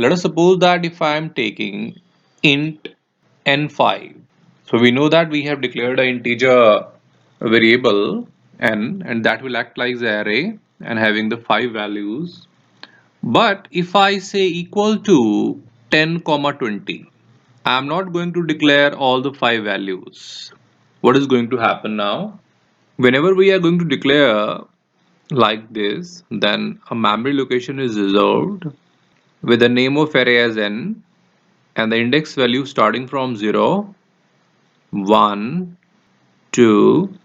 let us suppose that if I am taking int n5, so we know that we have declared an integer variable n, and that will act like the array and having the 5 values. But if I say equal to 10 comma 20, I am not going to declare all the 5 values. What is going to happen now? Whenever we are going to declare like this, then a memory location is reserved with the name of array as n and the index value starting from 0, 1, 2,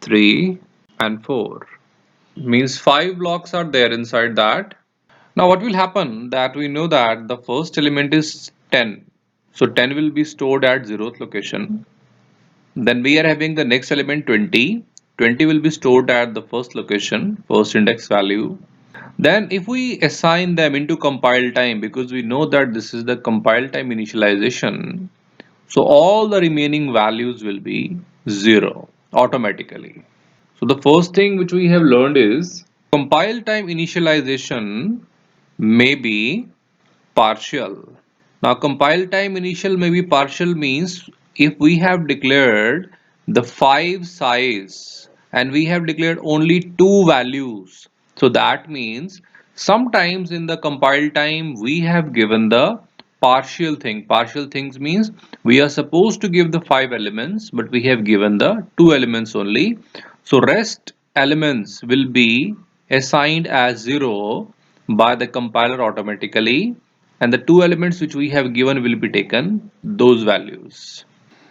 3 and 4. Means 5 blocks are there inside that. Now what will happen that we know that the first element is 10. So 10 will be stored at 0th location. Then we are having the next element 20. 20 will be stored at the first location, first index value. Then if we assign them into compile time, because we know that this is the compile time initialization, so all the remaining values will be 0 automatically. So the first thing which we have learned is compile time initialization may be partial. Now compile time initial may be partial means if we have declared the 5 size and we have declared only 2 values, so that means sometimes in the compile time we have given the partial thing. Partial things means we are supposed to give the 5 elements but we have given the 2 elements only. So rest elements will be assigned as 0 by the compiler automatically, and the 2 elements which we have given will be taken those values.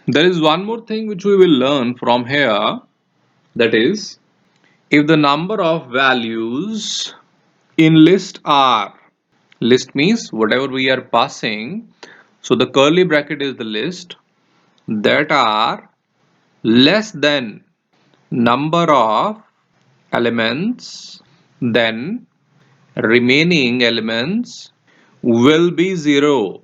There is one more thing which we will learn from here, that is if the number of values in list are, list means whatever we are passing, so the curly bracket is the list, that are less than number of elements, then remaining elements will be 0.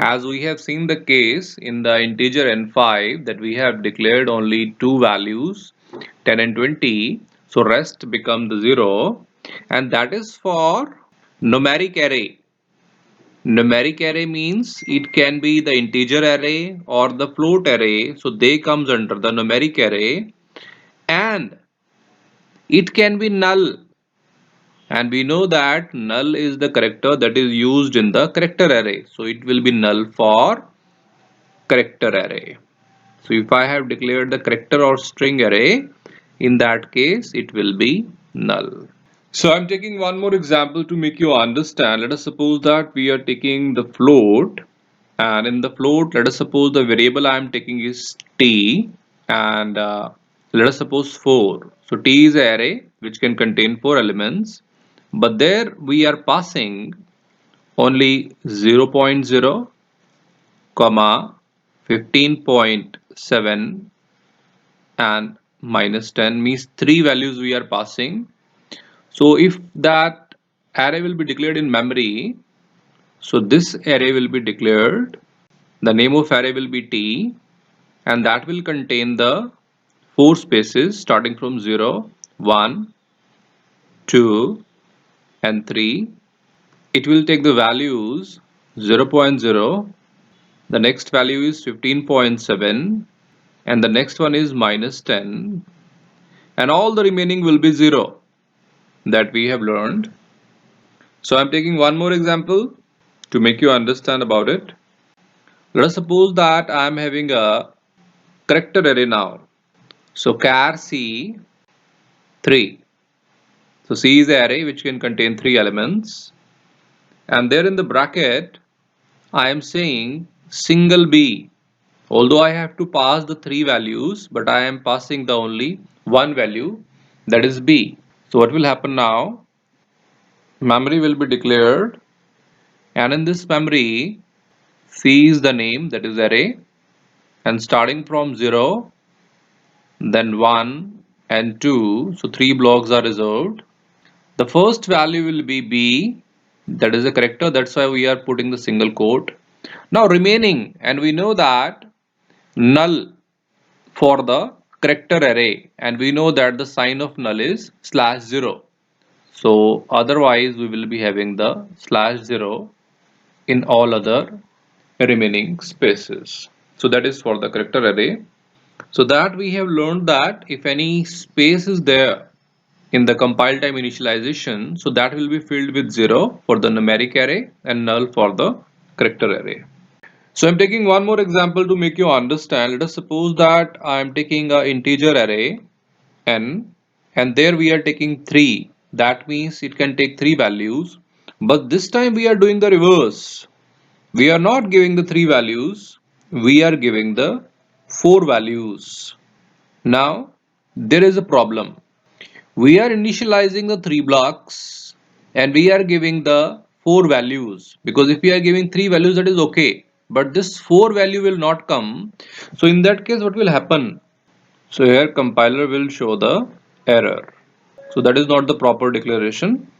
As we have seen the case in the integer n5 that we have declared only 2 values 10 and 20, so rest become the 0, and that is for numeric array. Numeric array means it can be the integer array or the float array, so they comes under the numeric array, and it can be null, and we know that null is the character that is used in the character array, so it will be null for character array. So if I have declared the character or string array, in that case it will be null. So I'm taking one more example to make you understand. Let us suppose that we are taking the float, and in the float let us suppose the variable I am taking is t, and let us suppose 4. So t is an array which can contain 4 elements, but there we are passing only 0, 0.0, comma 15.7 and minus 10, means 3 values we are passing. So if that array will be declared in memory, so this array will be declared, the name of array will be t, and that will contain the 4 spaces starting from 0, 1, 2 and 3. It will take the values 0, 0.0, the next value is 15.7, and the next one is minus 10, and all the remaining will be 0 that we have learned. So I'm taking one more example to make you understand about it. Let us suppose that I'm having a character array now. So char C 3. So C is the array which can contain 3 elements, and there in the bracket I am saying single B. Although I have to pass the 3 values, but I am passing the only one value, that is B. So what will happen now? Memory will be declared, and in this memory C is the name, that is array, and starting from 0, then 1 and 2, so 3 blocks are reserved. The first value will be B, that is a character, that's why we are putting the single quote. Now remaining, and we know that null for the character array, and we know that the sign of null is /0. So otherwise we will be having the /0. in all other remaining spaces. So that is for the character array. So that we have learned that if any space is there in the compile time initialization, so that will be filled with 0 for the numeric array and null for the character array. So I'm taking one more example to make you understand. Let us suppose that I'm taking an integer array n, and there we are taking 3. That means it can take 3 values. But this time we are doing the reverse. We are not giving the 3 values. We are giving the 4 values. Now there is a problem. We are initializing the 3 blocks and we are giving the 4 values, because if we are giving 3 values, that is okay, but this 4 value will not come. So in that case, what will happen? So here compiler will show the error. So that is not the proper declaration.